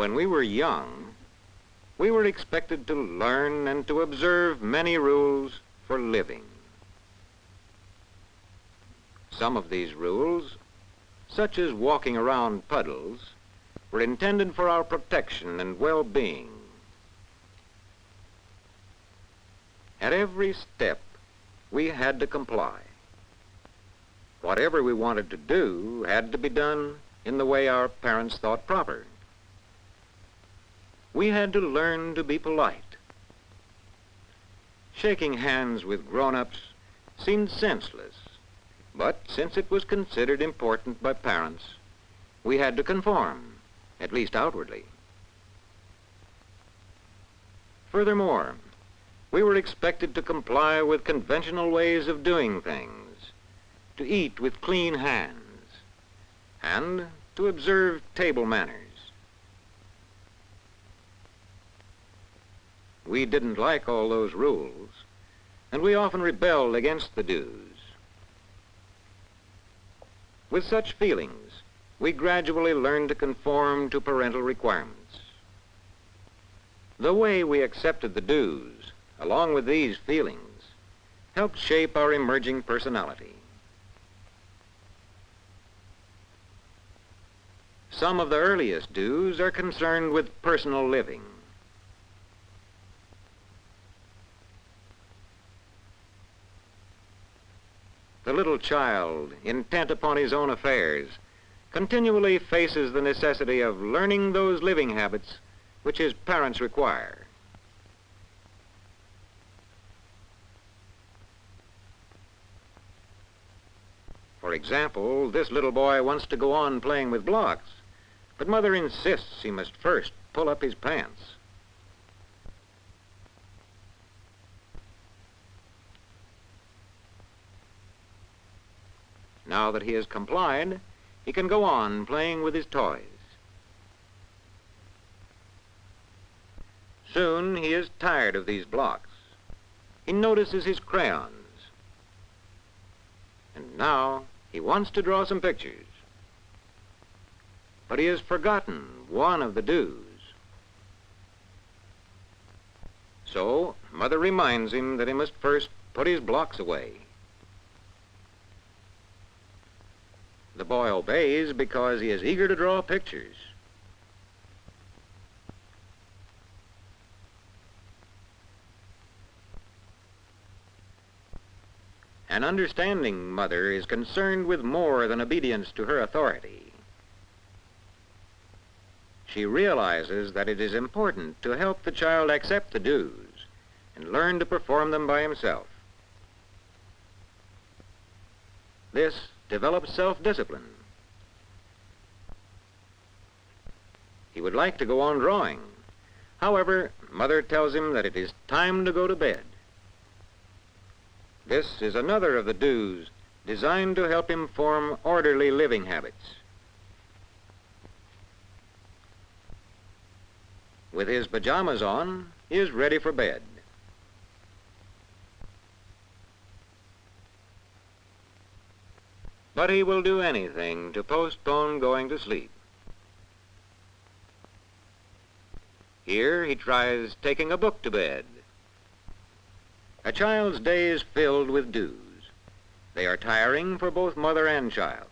When we were young, we were expected to learn and to observe many rules for living. Some of these rules, such as walking around puddles, were intended for our protection and well-being. At every step, we had to comply. Whatever we wanted to do had to be done in the way our parents thought proper. We had to learn to be polite. Shaking hands with grown-ups seemed senseless, but since it was considered important by parents, we had to conform, at least outwardly. Furthermore, we were expected to comply with conventional ways of doing things, to eat with clean hands, and to observe table manners. We didn't like all those rules, and we often rebelled against the dues. With such feelings, we gradually learned to conform to parental requirements. The way we accepted the dues, along with these feelings, helped shape our emerging personality. Some of the earliest dues are concerned with personal living. The little child, intent upon his own affairs, continually faces the necessity of learning those living habits which his parents require. For example, this little boy wants to go on playing with blocks, but Mother insists he must first pull up his pants. Now that he has complied, he can go on playing with his toys. Soon he is tired of these blocks. He notices his crayons. And now he wants to draw some pictures. But he has forgotten one of the dues. So Mother reminds him that he must first put his blocks away. The boy obeys because he is eager to draw pictures. An understanding mother is concerned with more than obedience to her authority. She realizes that it is important to help the child accept the dues and learn to perform them by himself. This develops self-discipline. He would like to go on drawing. However, Mother tells him that it is time to go to bed. This is another of the dues designed to help him form orderly living habits. With his pajamas on, he is ready for bed. But he will do anything to postpone going to sleep. Here he tries taking a book to bed. A child's day is filled with dues. They are tiring for both mother and child,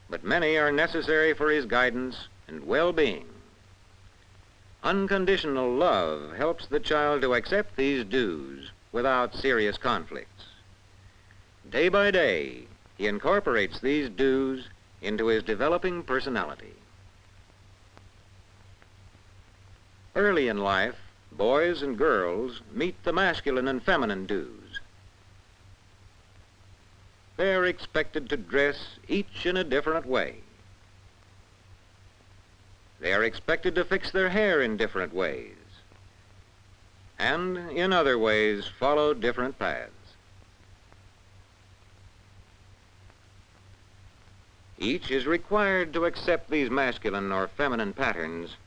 but many are necessary for his guidance and well-being. Unconditional love helps the child to accept these dues without serious conflicts. Day by day, he incorporates these dues into his developing personality. Early in life, boys and girls meet the masculine and feminine dues. They are expected to dress each in a different way. They are expected to fix their hair in different ways, and in other ways follow different paths. Each is required to accept these masculine or feminine patterns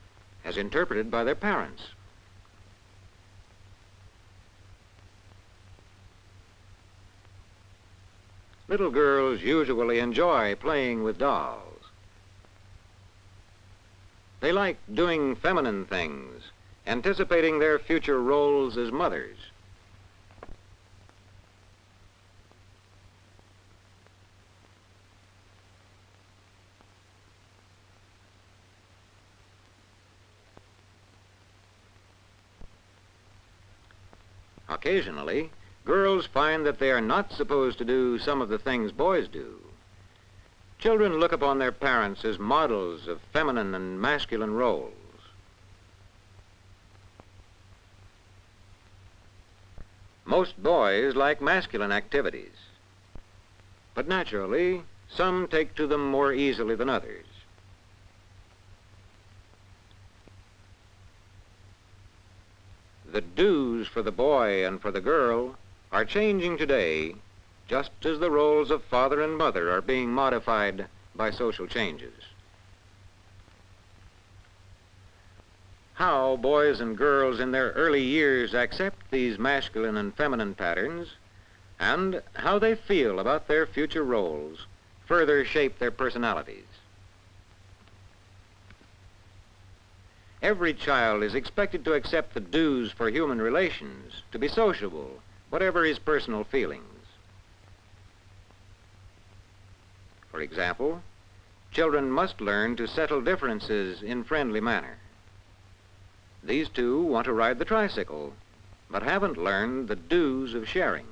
as interpreted by their parents. Little girls usually enjoy playing with dolls. They like doing feminine things, anticipating their future roles as mothers. Occasionally, girls find that they are not supposed to do some of the things boys do. Children look upon their parents as models of feminine and masculine roles. Most boys like masculine activities, but naturally, some take to them more easily than others. The do's for the boy and for the girl are changing today, just as the roles of father and mother are being modified by social changes. How boys and girls in their early years accept these masculine and feminine patterns, and how they feel about their future roles, further shape their personalities. Every child is expected to accept the dues for human relations, to be sociable, whatever his personal feelings. For example, children must learn to settle differences in friendly manner. These two want to ride the tricycle, but haven't learned the dues of sharing.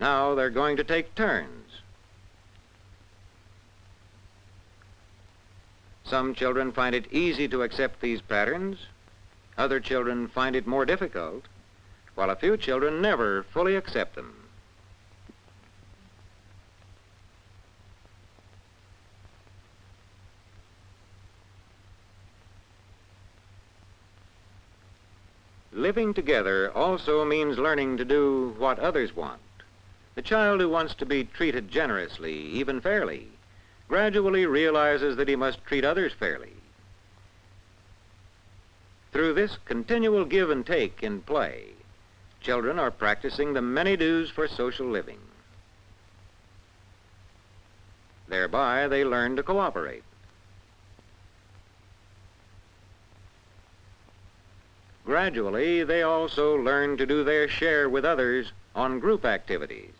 Now they're going to take turns. Some children find it easy to accept these patterns. Other children find it more difficult, while a few children never fully accept them. Living together also means learning to do what others want. The child who wants to be treated generously, even fairly, gradually realizes that he must treat others fairly. Through this continual give and take in play, children are practicing the many dues for social living. Thereby, they learn to cooperate. Gradually, they also learn to do their share with others on group activities.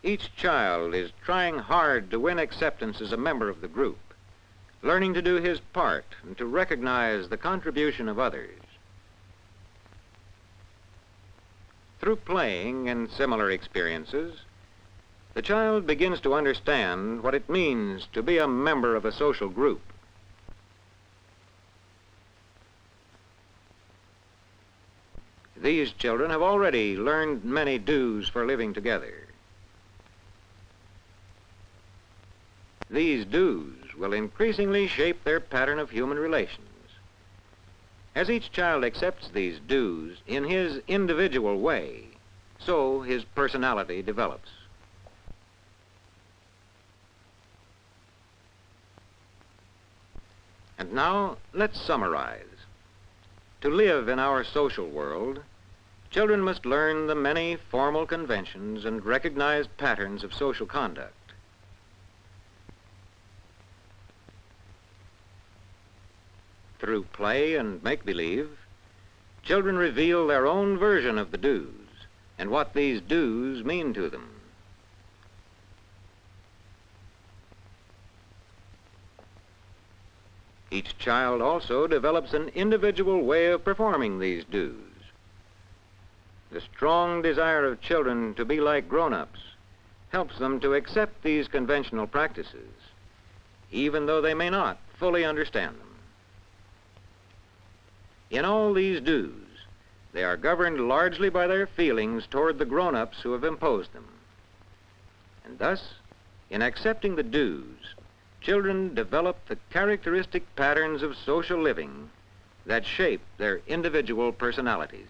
Each child is trying hard to win acceptance as a member of the group, learning to do his part and to recognize the contribution of others. Through playing and similar experiences, the child begins to understand what it means to be a member of a social group. These children have already learned many dues for living together. These dues will increasingly shape their pattern of human relations. As each child accepts these dues in his individual way, so his personality develops. And now, let's summarize. To live in our social world, children must learn the many formal conventions and recognized patterns of social conduct. Through play and make-believe, children reveal their own version of the dues and what these dues mean to them. Each child also develops an individual way of performing these dues. The strong desire of children to be like grown-ups helps them to accept these conventional practices, even though they may not fully understand them. In all these dues, they are governed largely by their feelings toward the grown-ups who have imposed them. And thus, in accepting the dues, children develop the characteristic patterns of social living that shape their individual personalities.